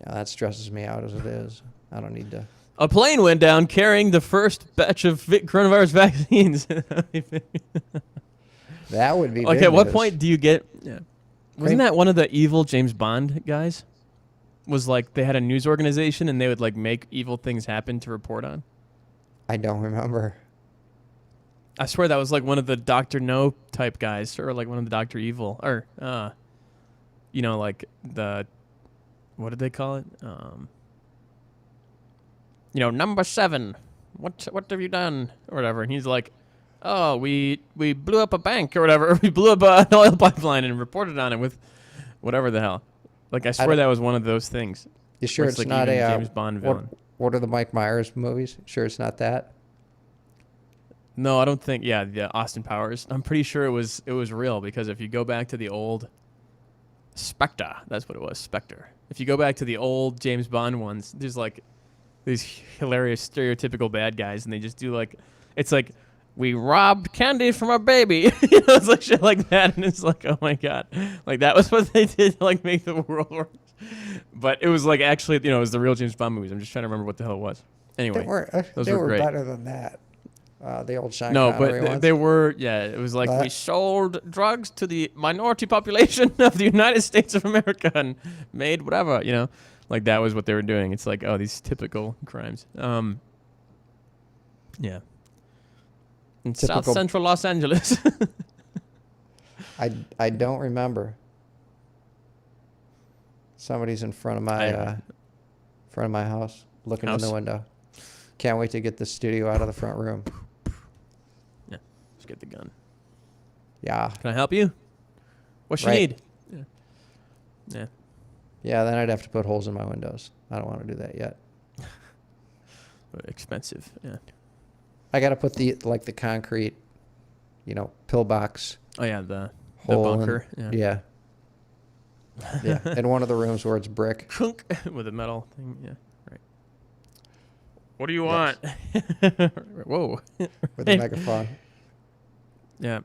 Speaker 1: that stresses me out as it is. I don't need to.
Speaker 2: A plane went down carrying the first batch of coronavirus vaccines.
Speaker 1: That would be
Speaker 2: Like,
Speaker 1: big
Speaker 2: at what
Speaker 1: news.
Speaker 2: point do you get? Yeah. Wasn't that one of the evil James Bond guys? Was like they had a news organization and they would like make evil things happen to report on.
Speaker 1: I don't remember.
Speaker 2: I swear that was like one of the Dr. No type guys, or like one of the Dr. Evil, or like the, what did they call it? Number 7. What have you done, or whatever? And he's like, oh, we blew up a bank or whatever. We blew up an oil pipeline and reported on it with whatever the hell. Like, I swear that was one of those things.
Speaker 1: You sure
Speaker 2: where
Speaker 1: it's
Speaker 2: like
Speaker 1: not
Speaker 2: even
Speaker 1: a
Speaker 2: James Bond villain?
Speaker 1: What are the Mike Myers movies? Sure it's not that?
Speaker 2: No, I don't think. Yeah, the Austin Powers. I'm pretty sure it was real, because if you go back to the old Spectre, that's what it was, Spectre. If you go back to the old James Bond ones, there's like these hilarious stereotypical bad guys, and they just do like, it's like, we robbed candy from a baby. It's like shit like that, and it's like, oh my god, like that was what they did to like make the world worse. But it was like actually, it was the real James Bond movies. I'm just trying to remember what the hell it was. Anyway, those
Speaker 1: they
Speaker 2: were
Speaker 1: were
Speaker 2: great.
Speaker 1: better than that. The old Sean
Speaker 2: No,
Speaker 1: Connery
Speaker 2: but
Speaker 1: ones.
Speaker 2: they were, yeah, it was like we sold drugs to the minority population of the United States of America and made whatever, like that was what they were doing. It's like, oh, these typical crimes. Yeah. In South Central Los Angeles.
Speaker 1: I don't remember. Somebody's in front of my house, looking in the window. Can't wait to get the studio out of the front room.
Speaker 2: Yeah, just get the gun.
Speaker 1: Yeah.
Speaker 2: Can I help you? What you
Speaker 1: Right.
Speaker 2: need? Yeah. Yeah.
Speaker 1: Yeah, then I'd have to put holes in my windows. I don't want to do that yet.
Speaker 2: Expensive. Yeah.
Speaker 1: I got to put the concrete, pillbox
Speaker 2: Oh yeah, the
Speaker 1: hole
Speaker 2: bunker.
Speaker 1: in, yeah. Yeah. In one of the rooms where it's brick.
Speaker 2: With a metal thing. Yeah. Right. What do you
Speaker 1: Yes.
Speaker 2: want? Whoa.
Speaker 1: With a megaphone.
Speaker 2: Yeah.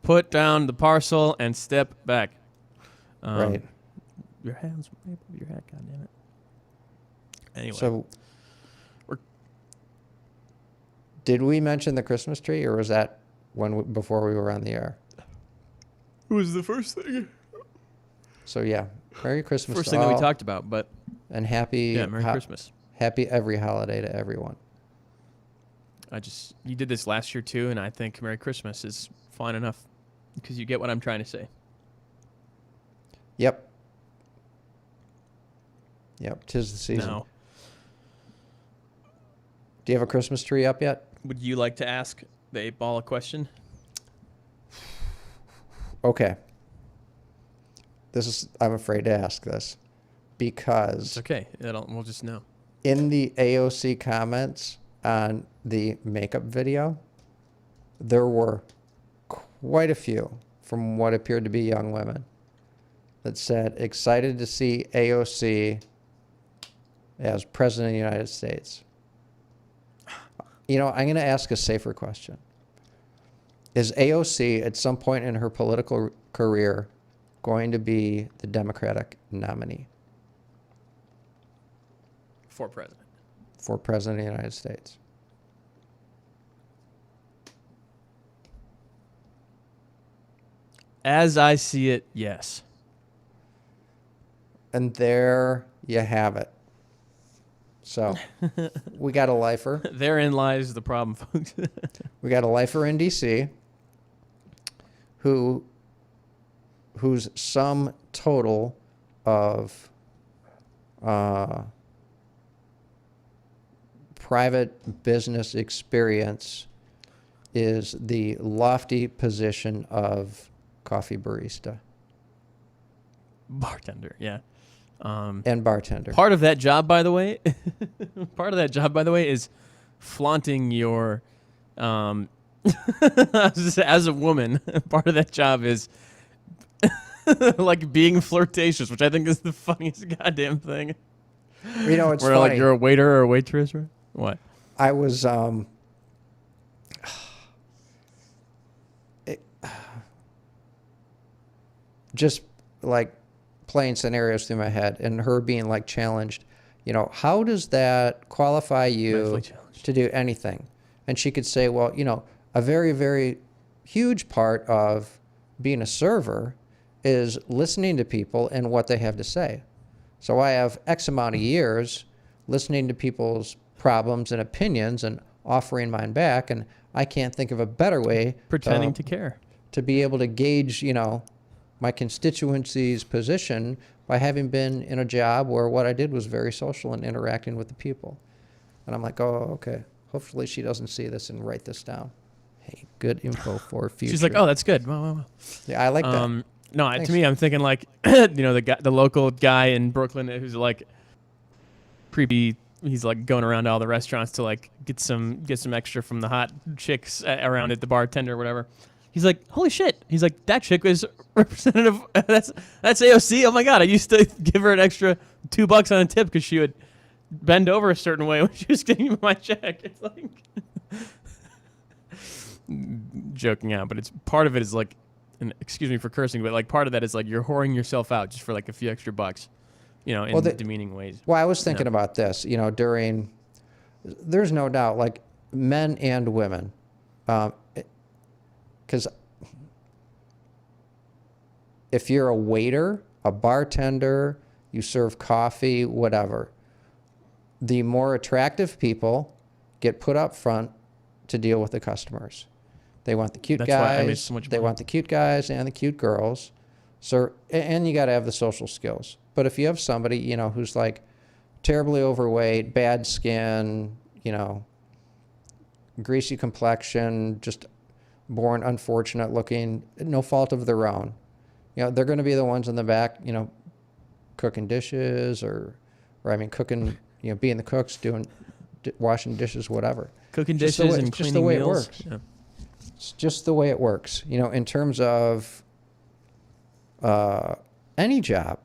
Speaker 2: Put down the parcel and step back.
Speaker 1: Right.
Speaker 2: Your hands, your hat, goddammit. Anyway.
Speaker 1: So, did we mention the Christmas tree, or was that before we were on the air?
Speaker 2: it was the first thing.
Speaker 1: So yeah, Merry Christmas.
Speaker 2: First
Speaker 1: to
Speaker 2: thing that we
Speaker 1: all,
Speaker 2: talked about, but
Speaker 1: and happy
Speaker 2: yeah, Merry Christmas.
Speaker 1: Happy every holiday to everyone.
Speaker 2: You did this last year too, and I think Merry Christmas is fine enough because you get what I'm trying to say.
Speaker 1: Yep. Yep, 'tis the season.
Speaker 2: Now,
Speaker 1: Do you have a Christmas tree up yet?
Speaker 2: would you like to ask the 8-ball a question?
Speaker 1: Okay. I'm afraid to ask this because
Speaker 2: It's okay. We'll just know.
Speaker 1: in the AOC comments on the makeup video, there were quite a few from what appeared to be young women that said, excited to see AOC as President of the United States. You know, I'm going to ask a safer question. Is AOC at some point in her political career going to be the Democratic nominee
Speaker 2: For president.
Speaker 1: for President of the United States?
Speaker 2: As I see it, yes.
Speaker 1: And there you have it. So we got a lifer.
Speaker 2: Therein lies the problem, folks.
Speaker 1: We got a lifer in D.C. whose sum total of private business experience is the lofty position of coffee barista
Speaker 2: Bartender, yeah.
Speaker 1: and bartender.
Speaker 2: Part of that job, by the way, is flaunting your, as a woman. Part of that job is like being flirtatious, which I think is the funniest goddamn thing.
Speaker 1: You know, it's
Speaker 2: Where
Speaker 1: funny.
Speaker 2: like you're a waiter or a waitress, right? What?
Speaker 1: I was just like playing scenarios through my head and her being like challenged, you know, how does that qualify you
Speaker 2: Mentally challenged.
Speaker 1: to do anything? And she could say, well, you know, a very, very huge part of being a server is listening to people and what they have to say. So I have X amount of years listening to people's problems and opinions and offering mine back, and I can't think of a better way
Speaker 2: Pretending to care.
Speaker 1: to be able to gauge, you know, my constituency's position by having been in a job where what I did was very social and interacting with the people. And I'm like, oh, okay. Hopefully she doesn't see this and write this down. Hey, good info for future.
Speaker 2: She's like, oh, that's good. Wow.
Speaker 1: Yeah, I like that.
Speaker 2: No,
Speaker 1: Thanks.
Speaker 2: to me, I'm thinking like, you know, the local guy in Brooklyn who's like creepy. He's like going around to all the restaurants to like get some extra from the hot chicks around at the bartender or whatever. He's like, holy shit. He's like, that chick is representative. That's AOC. Oh my God. I used to give her an extra $2 on a tip because she would bend over a certain way when she was getting me my check. It's like joking out, but it's part of it is like, and excuse me for cursing, but like part of that is like you're whoring yourself out just for like a few extra bucks, you know, in demeaning ways.
Speaker 1: Well, I was thinking about this, you know, there's no doubt, like men and women, because if you're a waiter, a bartender, you serve coffee, whatever, the more attractive people get put up front to deal with the customers. They want the cute
Speaker 2: That's why I made
Speaker 1: guys.
Speaker 2: so much
Speaker 1: They
Speaker 2: money.
Speaker 1: want the cute guys and the cute girls. So, and you got to have the social skills. But if you have somebody, you know, who's like terribly overweight, bad skin, you know, greasy complexion, just born unfortunate looking, no fault of their own, you know, they're going to be the ones in the back, you know, cooking dishes or I mean, cooking, you know, being the cooks, washing dishes, whatever.
Speaker 2: Cooking
Speaker 1: Just
Speaker 2: dishes
Speaker 1: the way-
Speaker 2: and
Speaker 1: just the
Speaker 2: cleaning
Speaker 1: way it
Speaker 2: meals.
Speaker 1: works.
Speaker 2: Yeah.
Speaker 1: It's just the way it works, you know, in terms of any job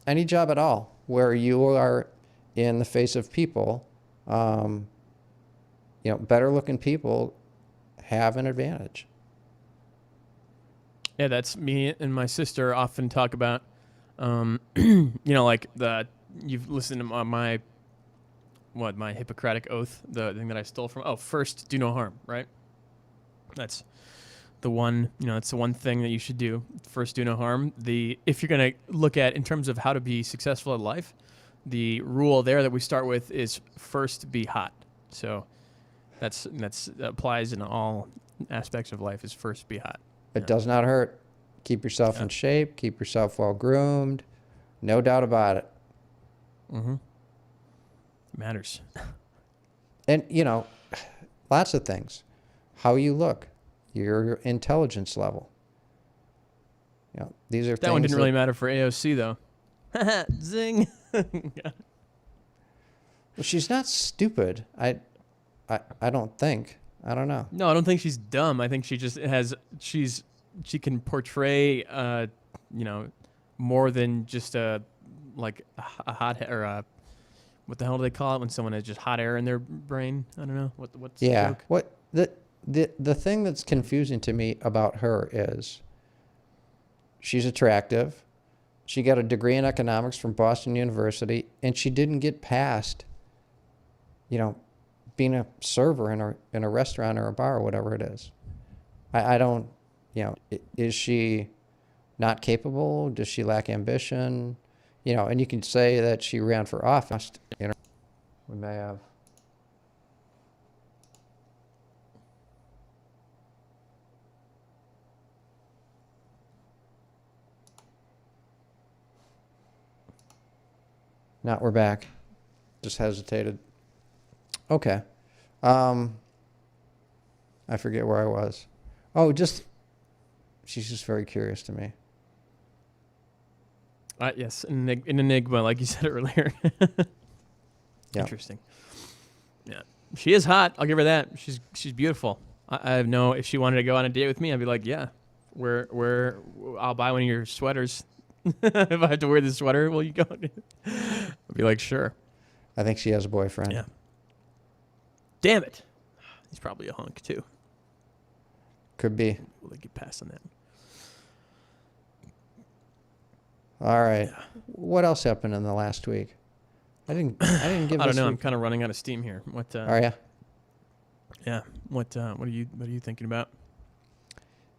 Speaker 1: at all, where you are in the face of people, you know, better looking people have an advantage.
Speaker 2: Yeah, that's me and my sister often talk about, you know, like you've listened to my Hippocratic Oath, the thing that I stole from, first, do no harm, right? That's the one, you know, it's the one thing that you should do. First, do no harm. If you're going to look at in terms of how to be successful in life, the rule there that we start with is first be hot. So that applies in all aspects of life. Is first be hot.
Speaker 1: It does not hurt. Keep yourself in shape. Keep yourself well groomed. No doubt about it.
Speaker 2: Mm-hmm. Matters.
Speaker 1: And, lots of things. How you look, your intelligence level. These are
Speaker 2: That
Speaker 1: things
Speaker 2: one didn't really matter for AOC, though. Zing.
Speaker 1: Well, she's not stupid. I don't think. I don't know.
Speaker 2: No, I don't think she's dumb. I think she just she can portray, more than just a hot or what the hell do they call it when someone has just hot air in their brain? I don't know. What's the joke?
Speaker 1: What the thing that's confusing to me about her is she's attractive. She got a degree in economics from Boston University, and she didn't get past, being a server in a restaurant or a bar or whatever it is. I don't, is she not capable? Does she lack ambition? And you can say that she ran for office. We may have. Now we're back. Just hesitated. Okay. I forget where I was. Oh, she's just very curious to me.
Speaker 2: Yes, an enigma, like you said earlier.
Speaker 1: Yeah.
Speaker 2: Interesting. Yeah, she is hot. I'll give her that. She's beautiful. I have no. If she wanted to go on a date with me, I'd be like, yeah, I'll buy one of your sweaters. If I have to wear this sweater, will you go? I'd be like, sure.
Speaker 1: I think she has a boyfriend.
Speaker 2: Yeah. Damn it. He's probably a hunk too.
Speaker 1: Could be.
Speaker 2: We'll get past on that.
Speaker 1: All right.
Speaker 2: Yeah.
Speaker 1: What else happened in the last week? I didn't give.
Speaker 2: I don't know. I'm
Speaker 1: week.
Speaker 2: kind of running out of steam here. What?
Speaker 1: Are you?
Speaker 2: Yeah. What are you thinking about?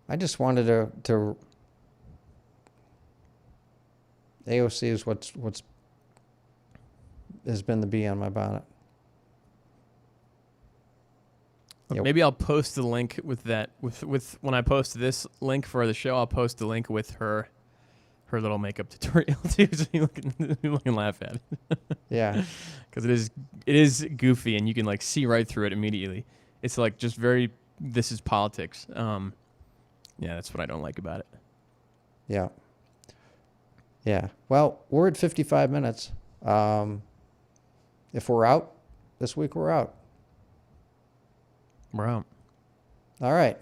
Speaker 1: I just wanted to. AOC is what's has been the bee on my bonnet. Yep.
Speaker 2: Maybe I'll post the link with that with when I post this link for the show. I'll post the link with her little makeup tutorial too, so you can laugh at it.
Speaker 1: Yeah,
Speaker 2: because it is goofy and you can see right through it immediately. It's just very this is politics. Yeah, that's what I don't like about it.
Speaker 1: Yeah. Yeah. Well, we're at 55 minutes. If we're out this week, we're out.
Speaker 2: We're out.
Speaker 1: All right.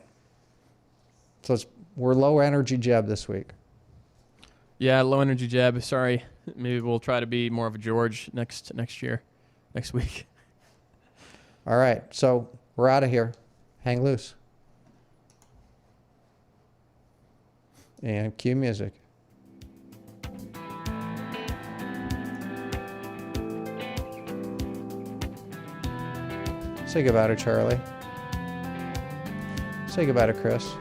Speaker 1: So we're low energy Jeb this week.
Speaker 2: Yeah, low energy Jeb. Sorry. Maybe we'll try to be more of a George next week.
Speaker 1: All right. So we're out of here. Hang loose. And cue music. Say goodbye to Charlie. Say goodbye to Chris.